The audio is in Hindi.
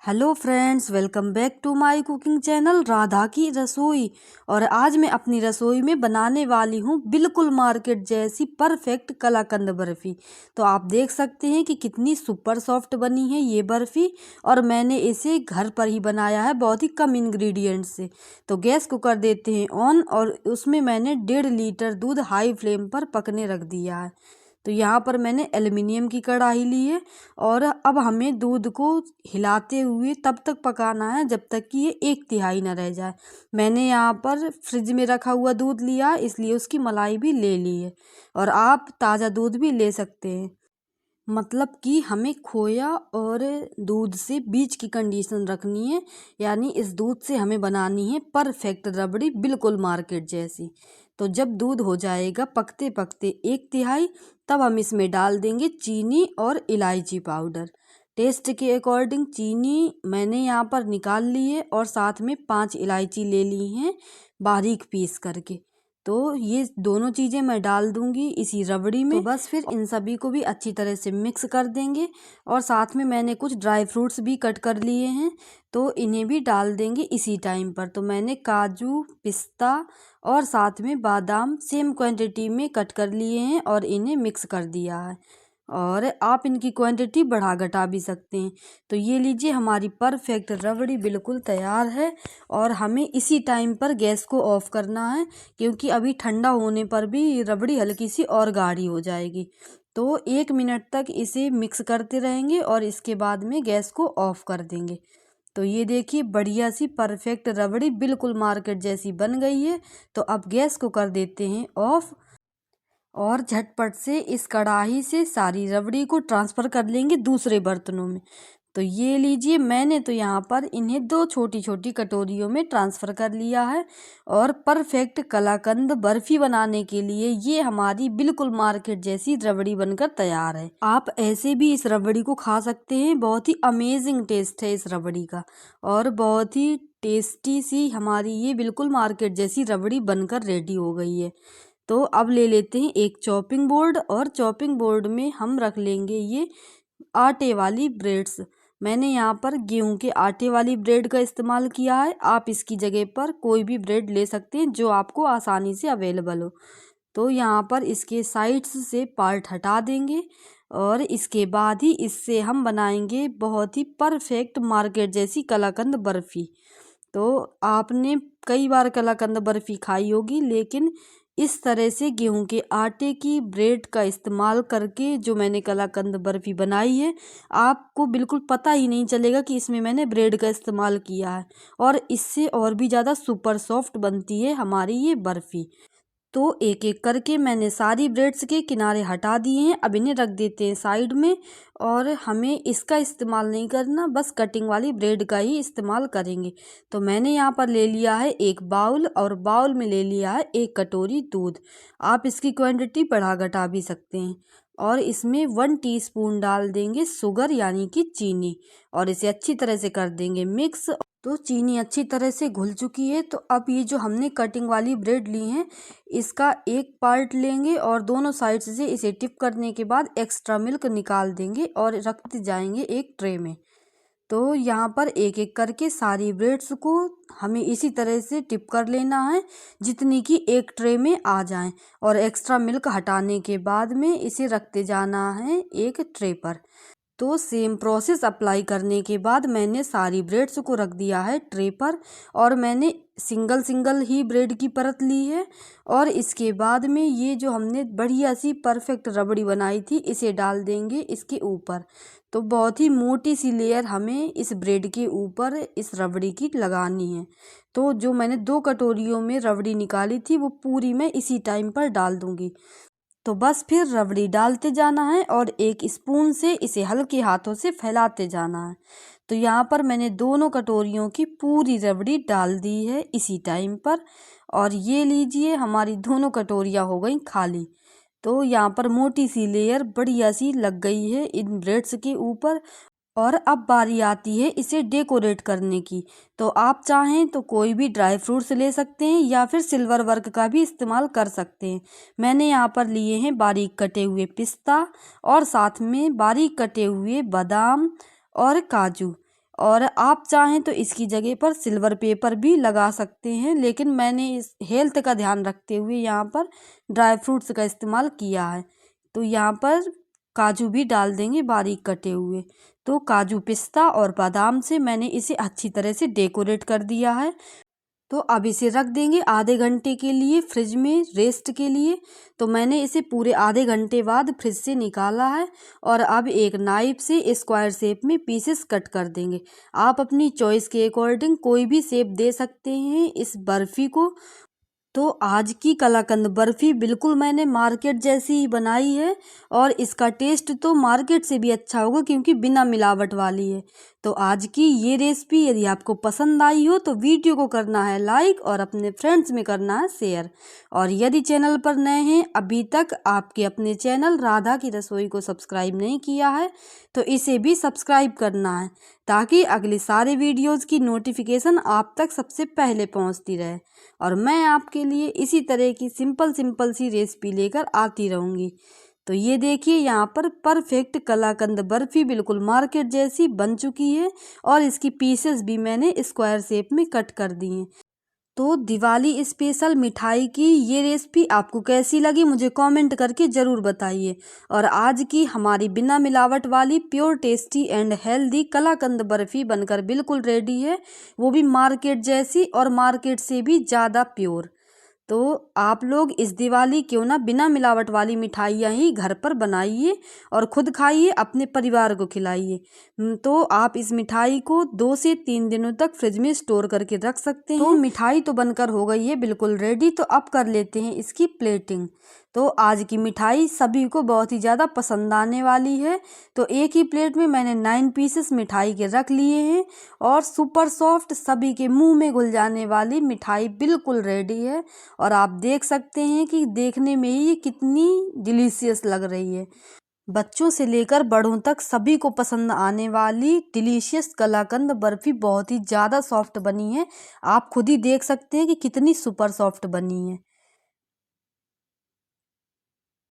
Hello friends, welcome back to my cooking channel Radha ki Rasoi. और आज मैं अपनी रसोई में बनाने वाली हूँ बिल्कुल मार्केट जैसी परफेक्ट कलाकंद बर्फ़ी। तो आप देख सकते हैं कि कितनी सुपर सॉफ्ट बनी है ये बर्फ़ी। और मैंने इसे घर पर ही बनाया है बहुत ही कम इंग्रेडिएंट से। तो गैस को कर देते हैं ऑन और उसमें मैंने 1.5 लीटर दूध हाई फ्लेम पर पकने रख दिया है। तो यहाँ पर मैंने एल्युमिनियम की कढ़ाई ली है और अब हमें दूध को हिलाते हुए तब तक पकाना है जब तक कि ये 1/3 ना रह जाए। मैंने यहाँ पर फ्रिज में रखा हुआ दूध लिया इसलिए उसकी मलाई भी ले ली है। और आप ताज़ा दूध भी ले सकते हैं। मतलब कि हमें खोया और दूध से बीच की कंडीशन रखनी है, यानी इस दूध से हमें बनानी है परफेक्ट रबड़ी बिल्कुल मार्केट जैसी। तो जब दूध हो जाएगा पकते पकते 1/3, तब हम इसमें डाल देंगे चीनी और इलायची पाउडर। टेस्ट के अकॉर्डिंग चीनी मैंने यहाँ पर निकाल ली है और साथ में 5 इलायची ले ली हैं बारीक पीस करके। तो ये दोनों चीज़ें मैं डाल दूंगी इसी रबड़ी में। तो बस फिर इन सभी को भी अच्छी तरह से मिक्स कर देंगे। और साथ में मैंने कुछ ड्राई फ्रूट्स भी कट कर लिए हैं, तो इन्हें भी डाल देंगे इसी टाइम पर। तो मैंने काजू, पिस्ता और साथ में बादाम सेम क्वांटिटी में कट कर लिए हैं और इन्हें मिक्स कर दिया है। और आप इनकी क्वांटिटी बढ़ा घटा भी सकते हैं। तो ये लीजिए, हमारी परफेक्ट रबड़ी बिल्कुल तैयार है। और हमें इसी टाइम पर गैस को ऑफ करना है, क्योंकि अभी ठंडा होने पर भी रबड़ी हल्की सी और गाढ़ी हो जाएगी। तो 1 मिनट तक इसे मिक्स करते रहेंगे और इसके बाद में गैस को ऑफ कर देंगे। तो ये देखिए, बढ़िया सी परफेक्ट रबड़ी बिल्कुल मार्केट जैसी बन गई है। तो अब गैस को कर देते हैं ऑफ और झटपट से इस कढ़ाई से सारी रबड़ी को ट्रांसफ़र कर लेंगे दूसरे बर्तनों में। तो ये लीजिए, मैंने तो यहाँ पर इन्हें 2 छोटी छोटी कटोरियों में ट्रांसफ़र कर लिया है। और परफेक्ट कलाकंद बर्फ़ी बनाने के लिए ये हमारी बिल्कुल मार्केट जैसी रबड़ी बनकर तैयार है। आप ऐसे भी इस रबड़ी को खा सकते हैं, बहुत ही अमेजिंग टेस्ट है इस रबड़ी का। और बहुत ही टेस्टी सी हमारी ये बिल्कुल मार्केट जैसी रबड़ी बनकर रेडी हो गई है। तो अब ले लेते हैं एक चॉपिंग बोर्ड और चॉपिंग बोर्ड में हम रख लेंगे ये आटे वाली ब्रेड्स। मैंने यहाँ पर गेहूं के आटे वाली ब्रेड का इस्तेमाल किया है। आप इसकी जगह पर कोई भी ब्रेड ले सकते हैं जो आपको आसानी से अवेलेबल हो। तो यहाँ पर इसके साइड्स से पार्ट हटा देंगे और इसके बाद ही इससे हम बनाएंगे बहुत ही परफेक्ट मार्केट जैसी कलाकंद बर्फ़ी। तो आपने कई बार कलाकंद बर्फ़ी खाई होगी, लेकिन इस तरह से गेहूं के आटे की ब्रेड का इस्तेमाल करके जो मैंने कलाकंद बर्फ़ी बनाई है, आपको बिल्कुल पता ही नहीं चलेगा कि इसमें मैंने ब्रेड का इस्तेमाल किया है। और इससे और भी ज़्यादा सुपर सॉफ्ट बनती है हमारी ये बर्फ़ी। तो एक एक करके मैंने सारी ब्रेड्स के किनारे हटा दिए हैं। अब इन्हें रख देते हैं साइड में। और हमें इसका इस्तेमाल नहीं करना, बस कटिंग वाली ब्रेड का ही इस्तेमाल करेंगे। तो मैंने यहाँ पर ले लिया है एक बाउल और बाउल में ले लिया है 1 कटोरी दूध। आप इसकी क्वांटिटी बढ़ा घटा भी सकते हैं। और इसमें 1 टीस्पून डाल देंगे शुगर यानी कि चीनी और इसे अच्छी तरह से कर देंगे मिक्स। तो चीनी अच्छी तरह से घुल चुकी है। तो अब ये जो हमने कटिंग वाली ब्रेड ली है, इसका एक पार्ट लेंगे और दोनों साइड से इसे टिप करने के बाद एक्स्ट्रा मिल्क निकाल देंगे और रखते जाएंगे एक ट्रे में। तो यहाँ पर एक एक करके सारी ब्रेड्स को हमें इसी तरह से टिप कर लेना है जितनी कि एक ट्रे में आ जाएं। और एक्स्ट्रा मिल्क हटाने के बाद में इसे रखते जाना है एक ट्रे पर। तो सेम प्रोसेस अप्लाई करने के बाद मैंने सारी ब्रेड्स को रख दिया है ट्रे पर। और मैंने सिंगल सिंगल ही ब्रेड की परत ली है। और इसके बाद में ये जो हमने बढ़िया सी परफेक्ट रबड़ी बनाई थी इसे डाल देंगे इसके ऊपर। तो बहुत ही मोटी सी लेयर हमें इस ब्रेड के ऊपर इस रबड़ी की लगानी है। तो जो मैंने 2 कटोरियों में रबड़ी निकाली थी वो पूरी मैं इसी टाइम पर डाल दूंगी। तो बस फिर रबड़ी डालते जाना है और एक स्पून से इसे हल्के हाथों से फैलाते जाना है। तो यहाँ पर मैंने दोनों कटोरियों की पूरी रबड़ी डाल दी है इसी टाइम पर। और ये लीजिए, हमारी दोनों कटोरियाँ हो गई खाली। तो यहाँ पर मोटी सी लेयर बढ़िया सी लग गई है इन ब्रेड्स के ऊपर। और अब बारी आती है इसे डेकोरेट करने की। तो आप चाहें तो कोई भी ड्राई फ्रूट्स ले सकते हैं या फिर सिल्वर वर्क का भी इस्तेमाल कर सकते हैं। मैंने यहाँ पर लिए हैं बारीक कटे हुए पिस्ता और साथ में बारीक कटे हुए बादाम और काजू। और आप चाहें तो इसकी जगह पर सिल्वर पेपर भी लगा सकते हैं, लेकिन मैंने इस हेल्थ का ध्यान रखते हुए यहाँ पर ड्राई फ्रूट्स का इस्तेमाल किया है। तो यहाँ पर काजू भी डाल देंगे बारीक कटे हुए। तो काजू, पिस्ता और बादाम से मैंने इसे अच्छी तरह से डेकोरेट कर दिया है। तो अब इसे रख देंगे आधे घंटे के लिए फ्रिज में रेस्ट के लिए। तो मैंने इसे पूरे आधे घंटे बाद फ्रिज से निकाला है और अब एक नाइफ से स्क्वायर शेप में पीसेस कट कर देंगे। आप अपनी चॉइस के अकॉर्डिंग कोई भी शेप दे सकते हैं इस बर्फ़ी को। तो आज की कलाकंद बर्फ़ी बिल्कुल मैंने मार्केट जैसी ही बनाई है और इसका टेस्ट तो मार्केट से भी अच्छा होगा क्योंकि बिना मिलावट वाली है। तो आज की ये रेसिपी यदि आपको पसंद आई हो तो वीडियो को करना है लाइक और अपने फ्रेंड्स में करना है शेयर। और यदि चैनल पर नए हैं, अभी तक आपके अपने चैनल राधा की रसोई को सब्सक्राइब नहीं किया है तो इसे भी सब्सक्राइब करना है, ताकि अगले सारे वीडियोज़ की नोटिफिकेशन आप तक सबसे पहले पहुंचती रहे। और मैं आपके लिए इसी तरह की सिंपल सी रेसिपी लेकर आती रहूँगी। तो ये देखिए यहाँ पर परफेक्ट कलाकंद बर्फ़ी बिल्कुल मार्केट जैसी बन चुकी है और इसकी पीसेस भी मैंने स्क्वायर शेप में कट कर दी हैं। तो दिवाली स्पेशल मिठाई की ये रेसिपी आपको कैसी लगी मुझे कमेंट करके ज़रूर बताइए। और आज की हमारी बिना मिलावट वाली प्योर टेस्टी एंड हेल्दी कलाकंद बर्फ़ी बनकर बिल्कुल रेडी है, वो भी मार्केट जैसी और मार्केट से भी ज़्यादा प्योर। तो आप लोग इस दिवाली क्यों ना बिना मिलावट वाली मिठाइयाँ ही घर पर बनाइए और खुद खाइए, अपने परिवार को खिलाइए। तो आप इस मिठाई को 2 से 3 दिनों तक फ्रिज में स्टोर करके रख सकते हैं। तो मिठाई तो बनकर हो गई है बिल्कुल रेडी। तो अब कर लेते हैं इसकी प्लेटिंग। तो आज की मिठाई सभी को बहुत ही ज़्यादा पसंद आने वाली है। तो एक ही प्लेट में मैंने 9 पीसेस मिठाई के रख लिए हैं और सुपर सॉफ्ट सभी के मुंह में घुल जाने वाली मिठाई बिल्कुल रेडी है। और आप देख सकते हैं कि देखने में ही ये कितनी डिलीशियस लग रही है। बच्चों से लेकर बड़ों तक सभी को पसंद आने वाली डिलीशियस कलाकंद बर्फ़ी बहुत ही ज़्यादा सॉफ्ट बनी है। आप खुद ही देख सकते हैं कि कितनी सुपर सॉफ्ट बनी है।